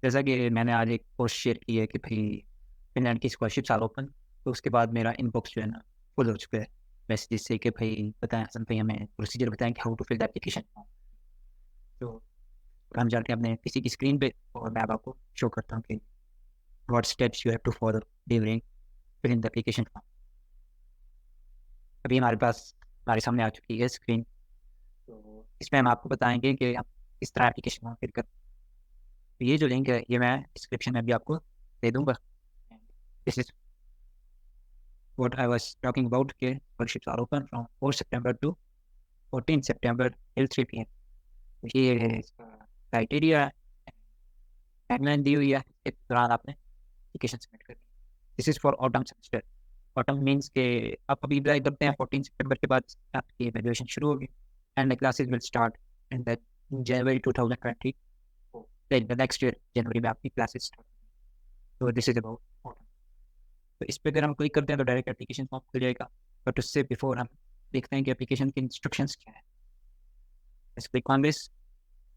जैसा कि मैंने आज एक पोस्ट शेयर की है कि भाई फिनलैंड की स्कॉलरशिप्स आर ओपन, तो उसके बाद मेरा इनबॉक्स जो है ना फुल हो चुका है मैसेजेस से कि भाई बताएं हसन भाई हमें प्रोसीजर बताएं कि how to fill the application. तो हम जाते हैं अपने किसी की स्क्रीन पे और मैं अब आपको शो करता हूँ कि what steps you have to follow during filling the application form. अभी हमारे सामने आ चुकी है स्क्रीन। तो इसमें हम आपको बताएंगे कि आप किस तरह एप्लीकेशन फॉर्म फिल कर। तो ये जो लिंक है ये मैं डिस्क्रिप्शन में भी आपको दे दूंगा। This is what I was talking about कि scholarships are open from 4 September to 14 September till 3 p.m. ये है इसका क्राइटेरिया, टाइमलाइन दी हुई है, इस दौरान आपने एप्लीकेशन सबमिट करनी है। This is for autumn semester. Autumn means के आप अभी अप्लाई करते हैं 14 सितंबर के बाद आपकी एवेल्युएशन शुरू होगी and the classes will start in the January 2020, like the next year जनवरी में आपकी क्लासेस स्टार्ट। तो दिस इज अबाउट ऑटम। तो इस पर अगर हम क्लिक करते हैं तो डायरेक्ट एप्लीकेशन फॉर्म खुल जाएगा, बट उससे बिफोर हम देखते हैं कि एप्लीकेशन के इंस्ट्रक्शंस क्या है। Let's click on this.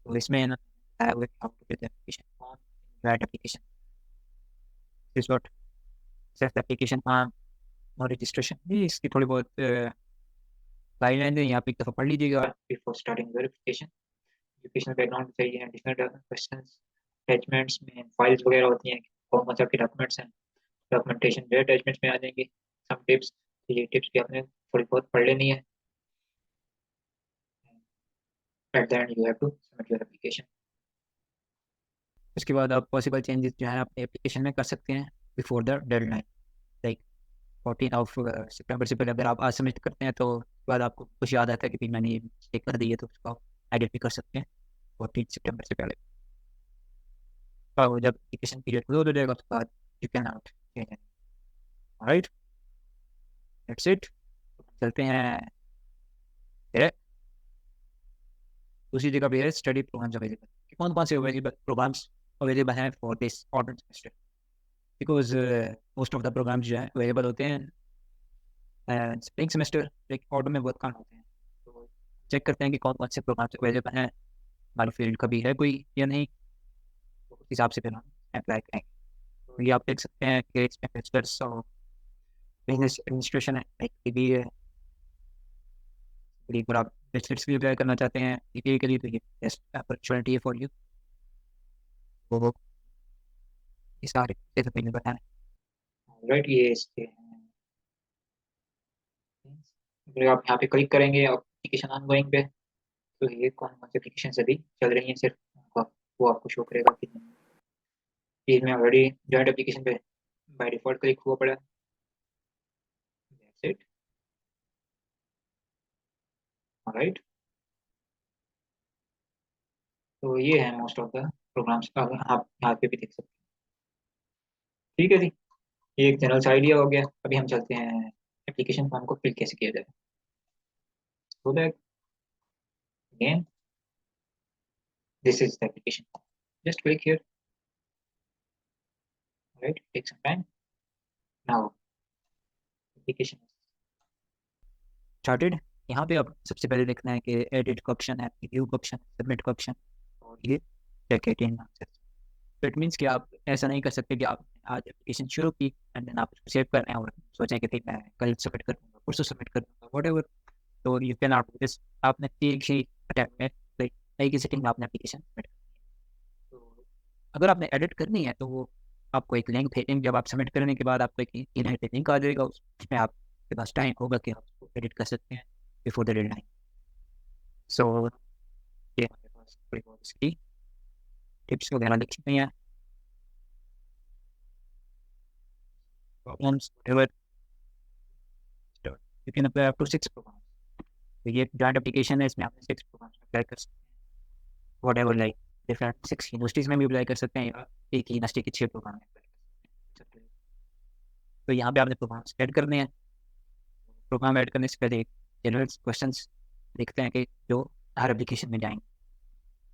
तो इसमें ना how to fill the application form, right application, this what set application form और रजिस्ट्रेशन। ये इसकी थोड़ी बहुत गाइडलाइन है, यहाँ पे एक दफ़ा पढ़ लीजिएगा before starting verification. Educational background चाहिए, डिफरेंट क्वेश्चंस अटैचमेंट्स में फाइल्स वगैरह होती हैं, कौन कौन से आपके डॉक्यूमेंट्स हैं, डॉक्यूमेंटेशन जो अटैचमेंट्स में आ जाएंगे। सम टिप्स, ये टिप्स भी आपने थोड़ी बहुत पढ़ लेनी है। At the end you have to submit your application. उसके बाद आप पॉसिबल चेंजेस जो है अपने एप्लीकेशन में कर सकते हैं बिफोर द डेडलाइन, लाइक 14 सितंबर से पहले। अगर आप आज सबमिट करते हैं तो उसके बाद आपको कुछ याद आता है कि भाई मैंने ये मिस्टेक कर दी है, तो उसको आप एडिट भी कर सकते हैं 14 सितंबर से पहले। और जब एप्लीकेशन पीरियड क्लोज हो जाएगा उसके बाद you can not change. Right, that's it. चलते हैं दूसरी जगह पे है स्टडी प्रोग्राम्स अवेलेबल। कौन कौन से अवेलेबल प्रोग्राम्स अवेलेबल हैं for this autumn semester, because most of the programs जो है अवेलेबल होते हैं स्प्रिंग सेमेस्टर, लाइक ऑटम में बहुत कम होते हैं। तो चेक करते हैं कि कौन कौन से प्रोग्राम्स अवेलेबल हैं, हमारी फील्ड का भी है कोई या नहीं, तो उस हिसाब से फिर हम अप्लाई करेंगे। तो ये आप देख सकते हैं कि इसमें बैचलर्स और बिजनेस एडमिनिस्ट्रेशन है, लाइक भी है। अगर आप बैचलर्स भी अप्लाई करना चाहते हैं बीबीए के लिए तो ये बेस्ट अपॉर्चुनिटी है फॉर यू। वो ये सारे जैसे पहले बताया। राइट, ये इसके अगर आप यहाँ पे क्लिक करेंगे एप्लीकेशन ऑनगोइंग पे, तो ये कौन कौन सी एप्लीकेशन अभी चल रही हैं सिर्फ वो आपको शो करेगा कि पेज में ऑलरेडी जॉइंट एप्लीकेशन पे बाय डिफॉल्ट क्लिक हुआ पड़ा है। That's it. ऑलराइट, तो ये है मोस्ट ऑफ द प्रोग्राम्स का, आप यहाँ पे भी देख सकते हैं। ठीक है जी, ये एक जनरल सा आइडिया हो गया। अभी हम चलते हैं एप्लीकेशन फॉर्म को फिल कैसे किया जाए। So that again this is the application form, just click here. Right, take some time. Now application started. यहाँ पे अब सबसे पहले देखना है कि एडिट का ऑप्शन है, रिव्यू का ऑप्शन, सबमिट का ऑप्शन, और ये चेक इट इन आंसर। तो इट मीन्स कि आप ऐसा नहीं कर सकते कि आप आज एप्लीकेशन शुरू की एंड देन आप उसको सेव कर रहे हैं और सोचें कि ठीक मैं कल सबमिट कर दूँगा, परसों सबमिट कर दूँगा, वट एवर। तो you can not do this. आपने एक ही अटैम्प्ट में लाइक एक ही सिटिंग में आपने एप्लीकेशन सबमिट। तो अगर आपने एडिट करनी है तो वो आपको एक लिंक भेजेंगे। जब आप सबमिट करने के बाद आपको एक ईमेल पे लिंक आ जाएगा, उसमें आपके पास टाइम होगा कि आप उसको एडिट कर सकते हैं बिफोर द डेडलाइन। सो ये हमारे पास थोड़ी बहुत इसकी टिप्स वगैरह लिख सकते हैं, problems whatever. You can apply up to 6 programs. तो ये जॉइंट एप्लीकेशन है, इसमें आपने 6 प्रोग्राम्स अप्लाई कर सकते हैं, व्हाटएवर, लाइक डिफरेंट 6 यूनिवर्सिटीज़ में भी अप्लाई कर सकते हैं या एक ही यूनिवर्सिटी के 6 प्रोग्राम में अप्लाई कर सकते हैं। तो यहाँ पे आपने प्रोग्राम्स ऐड करने हैं। प्रोग्राम ऐड करने से पहले एक जनरल क्वेश्चन देखते हैं कि जो हर एप्लीकेशन में जाएंगे।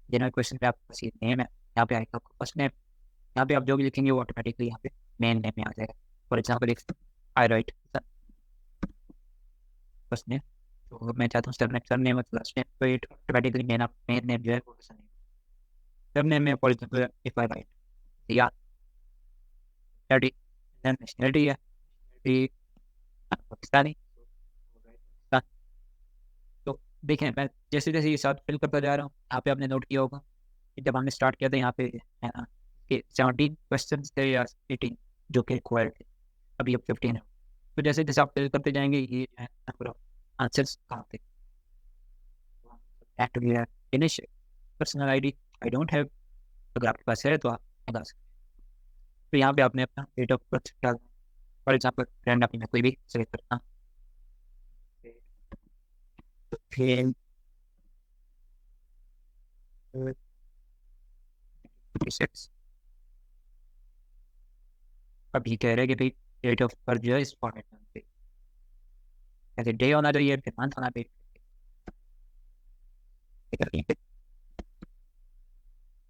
जनरल क्वेश्चन पे आपका सी नेम है, यहाँ पे आएगा आपका फर्स्ट नेम। यहाँ पे आप जो भी लिखेंगे वो ऑटोमेटिकली यहाँ पे मेन नेम में आ जाएगा। For example I right first name, तो मैं चाहता हूँ सर नेम और लास्ट नेम, तो ये ऑटोमेटिकली मेन नेम जो है वो सर नेम में। For example if I right या नेशनलिटी है पाकिस्तानी। तो देखें मैं जैसे जैसे ये सब फिल करता जा रहा हूँ, यहाँ पे आपने नोट किया होगा कि जब हमने स्टार्ट किया था यहाँ पे है ना कि 17 क्वेश्चन थे या 18 जो कि रिक्वायर्ड थे, अभी अब 15 है। तो जैसे जैसे आप फिल करते जाएंगे ये नंबर ऑफ आंसर्स कहाँ थे। Finish personal ID I don't have, अगर आपके पास है तो आप बता सकते हैं। तो यहाँ पे आपने अपना डेट ऑफ बर्थ क्या, फॉर एग्जाम्पल फ्रेंड अपनी मैं कोई भी सेलेक्ट करता हूँ, फिर 26। अब ये कह रहे हैं कि भाई डेट ऑफ बर्थ जो है इस फॉर्मेट में पे ऐसे डे होना चाहिए, फिर मंथ होना चाहिए,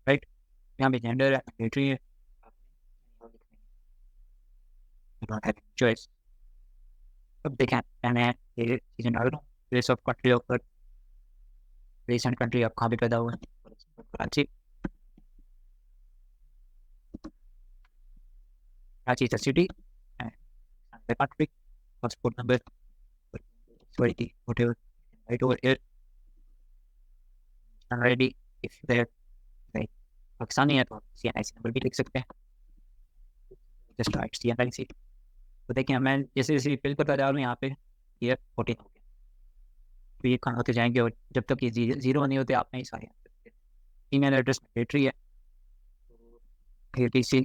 राइट। यहाँ पे जेंडर है, मिलिट्री है, चॉइस। अब देखें मैंने ये चीज़ें डाल रहा हूँ, place of country of birth, recent country आप कहाँ पे पैदा हुए हैं, Karachi. Karachi is a city and country, passport number whatever right over here already। if they Pakistani है तो CNIC नंबर भी लिख सकते हैं, जस्ट राइट CNIC। तो देखिए मैं जैसे जैसे फिल करता जा रहा हूँ यहाँ पे ये 14 हो गया। तो ये कहाँ होते जाएंगे और जब तक ये जीरो नहीं होते आप नहीं सारे ईमेल एड्रेस मैंडेटरी है। फिर किसी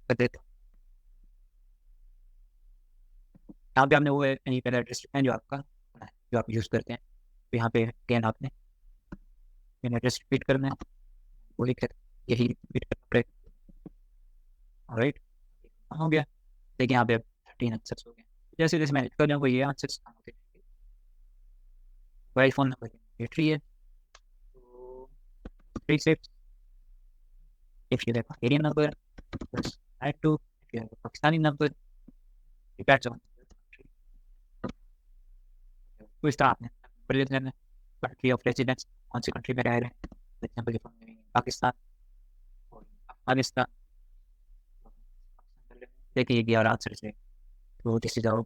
कर देते यहाँ पे आपने वो ईमेल एड्रेस है जो आपका जो आप यूज़ करते हैं। तो यहाँ पे अगेन आपने ईमेल एड्रेस रिपीट करना है, वो लिख यही रिपीट करना पड़ेगा। राइट हो गया। देखिए यहाँ पे 13 आंसर्स हो गए। जैसे जैसे मैं लिखता जाऊँगा ये आंसर्स होते हैं। मोबाइल फ़ोन नंबर मैंडेटरी है, तो 36 if you have a Indian number, press add to, if you have a Pakistani number, depends on कोई स्टार आपने नंबर ले लेना, कंट्री ऑफ रेजिडेंस कौन सी कंट्री में रह रहे हैं, फॉर एग्जांपल पाकिस्तान और अफगानिस्तान। देखिए ये 11 आंसर है। तो this is our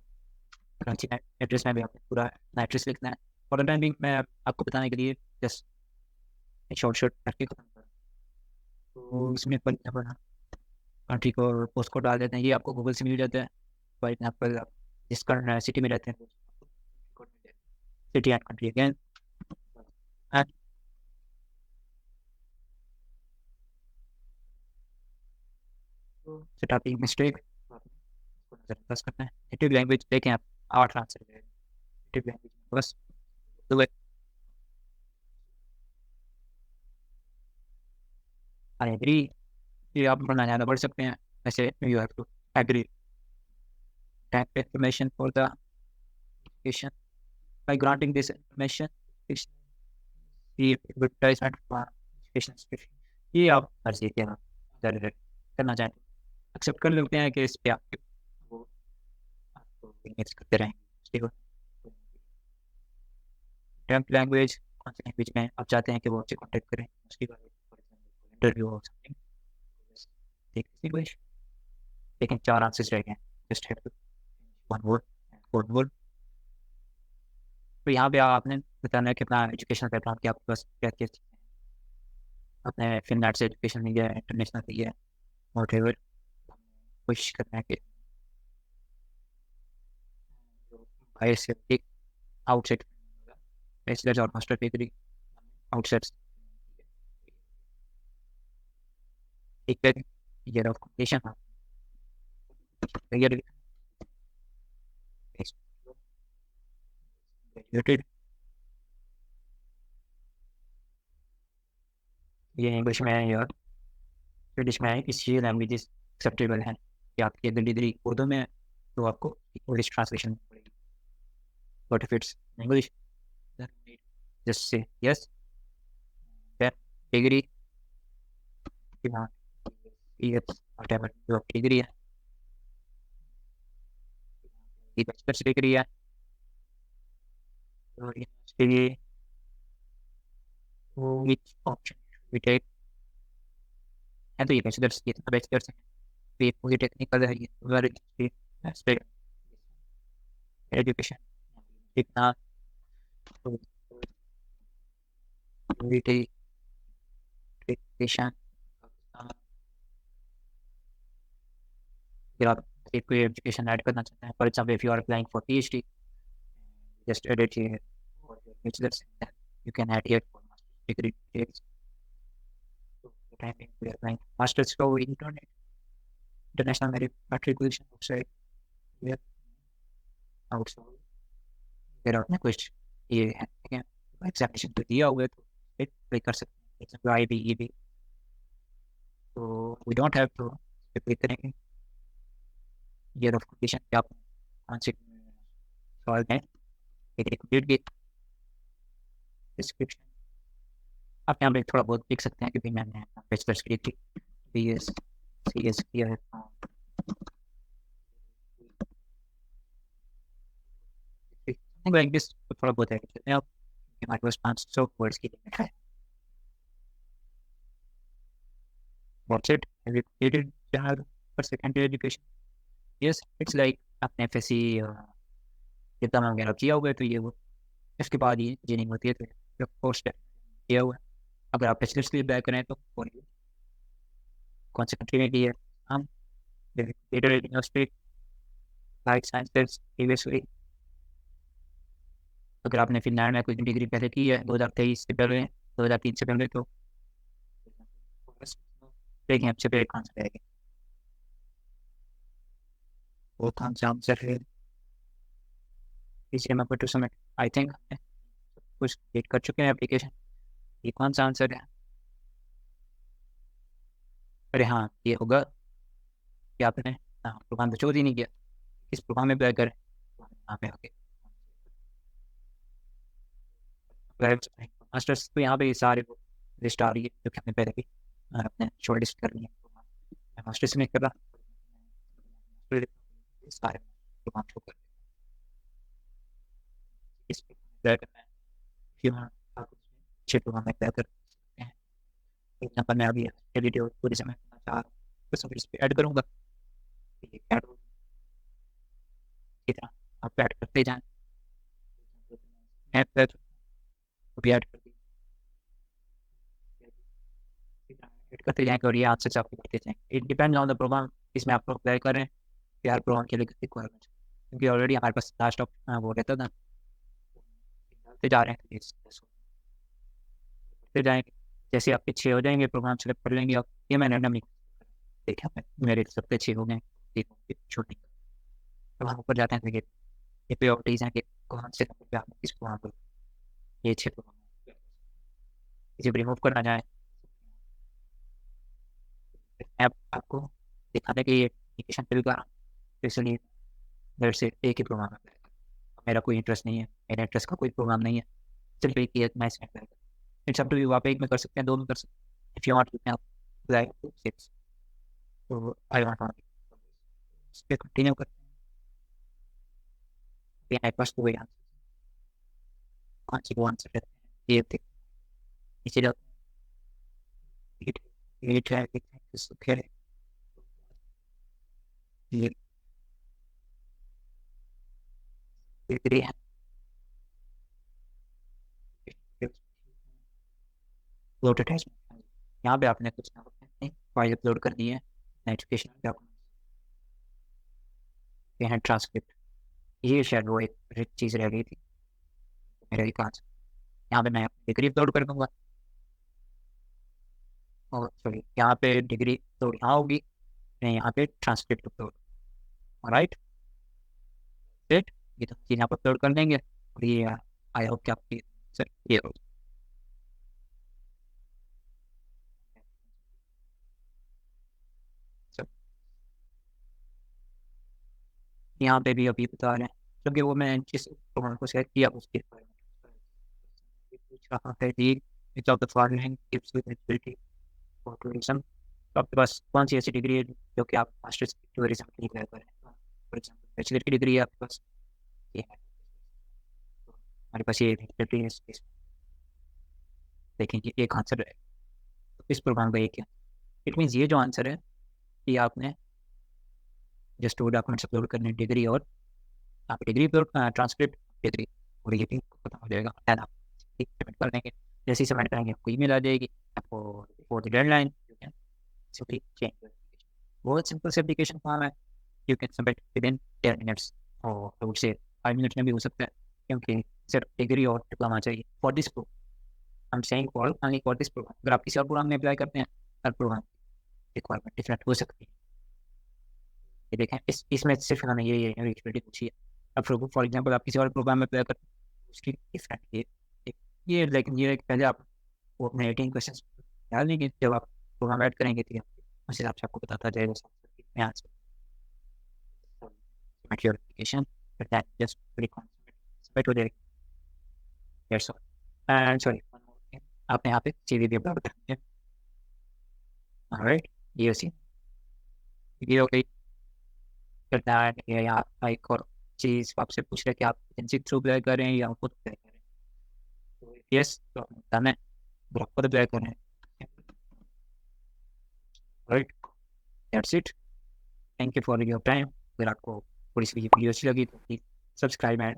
Karachi address में भी आपने पूरा एड्रेस लिखना है। फॉर द टाइमिंग मैं आपको बताने के लिए जस्ट शॉर्ट शॉर्ट करके खत्म कर, तो इसमें पर कंट्री को पोस्ट कोड डाल देते हैं, ये आपको गूगल से मिल जाता है। फॉर एग्जाम्पल आप जिस सिटी में रहते हैं city and country again and सेटअपिंग मिस्टेक नजरअंदाज करना है। नेटिव लैंग्वेज देखें आप 8 आंसर है नेटिव लैंग्वेज बस। तो आई एग्री, ये आप पढ़ना ज़्यादा पढ़ सकते हैं। वैसे you have to agree tag information for the application by granting this information the advertisement for education institution। ये आप मर्जी के अगर करना चाहें एक्सेप्ट कर लेते हैं कि इस पे आप वो आपको इमेज करते रहेंगे। टेम्प लैंग्वेज कौन सी लैंग्वेज में आप चाहते हैं कि वो आपसे कॉन्टेक्ट करें, उसकी बात इंटरव्यू हो समथिंग इंग्लिश। लेकिन 4 आंसर्स रह गए, just have to one word four word. तो यहाँ पे आपने बताना है कि अपना एजुकेशनल बैकग्राउंड क्या आपके पास क्या क्या चीज़ें हैं। आपने फिनलैंड से एजुकेशन लिया है, इंटरनेशनल लिया है, वॉटेवर कोशिश करना है कि बाहर से एक आउटसाइड बैचलर्स और मास्टर डिग्री आउटसाइड एक ईयर ऑफ कंप्लीशन ग्रेजुएटेड। ये इंग्लिश में है या ब्रिटिश में है, किसी लैंग्वेजेस एक्सेप्टेबल हैं कि आपकी अगर डिग्री उर्दू में है तो आपको इंग्लिश ट्रांसलेशन पड़ेगी, but if it's English just say yes then degree whatever जो आपकी डिग्री है बैचलर्स डिग्री है तो इसके लिए which option we take है तो ये बैचलर्स ये तो बैचलर्स है ये पूरी टेक्निकल है ये एस्पेक्ट एजुकेशन कितना एजुकेशन फिर आप एक कोई एजुकेशन ऐड करना चाहते हैं for example if you are applying for PhD just edit here or your bachelor's you can add here for master's degree details. So the time being we are applying master's for international matriculation website here outside there are question ये है ठीक है examination तो दिया हुआ है तो apply कर सकते हैं जैसे IB तो we don't have to apply करेंगे year of completion क्या कौन से सवाल है एक कंप्लीट की डिस्क्रिप्शन आप यहाँ पे थोड़ा बहुत लिख सकते हैं क्योंकि मैंने बैचलर्स की डिग्री BS CS किया है लाइक दिस थोड़ा बहुत है आप हमारे पास 500 वर्ड्स की लिमिट है what's it have you completed general for secondary education yes it's like आपने FSC कितना वगैरह किया हुआ है तो ये वो इसके बाद ये इंजीनियरिंग होती है तो पोस्ट किया हुआ है अगर आप बैचलर्स के लिए अप्लाई करें तो कौन सी कंट्री में की है हम यूनिवर्सिटी लाइफ साइंसेस प्रीवियसली अगर आपने फिनलैंड में कोई डिग्री पहले की है 2023 से पहले 2003 से पहले तो देखें आपसे पहले कौन सा रहेगा वो कौन सा आंसर है इसी में टू सबमिट आई थिंक कुछ क्रिएट कर चुके हैं एप्लीकेशन ये कौन सा आंसर है अरे हाँ ये होगा कि आपने प्रोग्राम तो चोरी ही नहीं किया इस प्रोग्राम में अप्लाई करें यहाँ पे आके मास्टर्स तो यहाँ पे ये सारे लिस्ट आ रही है जो कि हमने पहले भी अपने शॉर्ट लिस्ट कर ली है मैं मास्टर्स नहीं कर रहा सारे प्रोग्राम शो कर इस अच्छे प्रोग्राम में अप्लाई कर सकते हैं यहाँ पर मैं अभी वीडियो पूरी समय करना चाह रहा हूँ तो सब इस पर ऐड करूँगा आप ऐड करते जाएं मैं भी ऐड कर दी ऐड करते जाएंगे और ये आंसर आपको करते जाएंगे it depends on the program इसमें आप अप्लाई करें यार प्रोग्राम के लिए रिक्वायरमेंट क्योंकि ऑलरेडी हमारे पास लास्ट ऑप्शन वो रहता था डालते जा रहे हैं करते जाएंगे जैसे आपके 6 हो जाएंगे प्रोग्राम सेलेक्ट कर लेंगे आप ये मैंने रैंडमली देखा मेरे सबके 6 हो गए छोटी तो हम ऊपर जाते हैं देखिए ये प्रायोरिटीज हैं कि कौन से नंबर पे आपने किस प्रोग्राम को ये 6 प्रोग्राम इसे रिमूव करना जाए आपको दिखाने के ये एप्लीकेशन फिल कर तो इसलिए मेरे से एक ही प्रोग्राम है मेरा कोई इंटरेस्ट नहीं है मेरा इंटरेस्ट का कोई प्रोग्राम नहीं है सिर्फ एक ही मैं इसमें अप्लाई कर इट्स अप टू यू आप एक में कर सकते हैं 2 में कर सकते हैं if you want you can apply to 6 तो आई वांट इस पे कंटिन्यू करते हैं मेरे पास तो वही आंसर कौन सी वो आंसर रहते हैं ये देख नीचे जाते हैं ये ट्रैफिक है ये डिग्री है अपलोड अटैचमेंट यहाँ पे आपने कुछ ना अपनी फाइल अपलोड करनी है एजुकेशन डॉक्यूमेंट्स है ट्रांसक्रिप्ट ये शायद वो एक चीज़ रह गई थी मेरे पास यहाँ पे मैं डिग्री अपलोड कर दूंगा और सॉरी यहाँ पे डिग्री अपलोड यहाँ होगी मैं यहाँ पे ट्रांसक्रिप्ट अपलोड राइट सेट ये तो चीज़ यहाँ पर अपलोड कर देंगे और ये आई होप कि आपकी सर ये हो यहाँ पे भी अभी बता रहे हैं क्योंकि वो मैं जिस प्रोग्राम को सेलेक्ट किया उसके पूछ रहा है कि which of the following gives you eligibility for tourism तो आपके पास कौन सी ऐसी डिग्री है जो कि आप मास्टर्स टूरिज्म के लिए अप्लाई करें फॉर एग्जाम्पल बैचलर की डिग्री है आपके पास ये है हमारे पास ये डिग्री है देखेंगे एक आंसर है इस प्रोग्राम का एक है। इट मीन्स ये जो आंसर है कि आपने जस्ट टू डॉक्यूमेंट्स अपलोड करने डिग्री और आप डिग्री ट्रांसक्रिप्ट डिग्री और ये भी खत्म हो जाएगा है ना। सबमिट कर देंगे, जैसे ही सबमिट करेंगे आपको ईमेल आ जाएगी आपको for the deadline you can simply change. बहुत सिंपल से एप्लीकेशन फॉर्म है, you can submit with in 10 minutes और आई वुड से 5 मिनट्स में भी हो सकता है, क्योंकि सिर्फ डिग्री और डिप्लोमा चाहिए for this program. I am saying for only for this program. अगर आप किसी और प्रोग्राम में अप्लाई करते हैं हर प्रोग्राम रिक्वायरमेंट डिफरेंट हो सकती है। ये देखें इसमें सिर्फ हमें ये एलिजिबिलिटी पूछी है। अब फॉर एग्जांपल आप किसी और प्रोग्राम में अप्लाई करते हैं उसकी डिफरेंट ये लेकिन ये पहले आप वो अपने 18 क्वेश्चन डाल देंगे, जब आप प्रोग्राम ऐड करेंगे तो उस हिसाब से आपको बताता जाएगा कितने answer submit your application, but that just click on submit हो जाएगा। That's all. And sorry, one more thing, आपने यहाँ पे CV भी अपलोड करनी है। Alright, ये सी ये हो गई। करना है या एक और चीज़ आपसे पूछ रहे कि आप एजेंसी थ्रू अप्लाई कर रहे हैं या खुद अप्लाई कर रहे हैं। तो यस, तो आपने बताना है अगर आप खुद अप्लाई कर रहे हैं। Right, that's it. Thank you for your time. अगर आपको थोड़ी सी वीडियो अच्छी लगी तो please subscribe and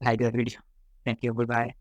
like the video. Thank you, good bye.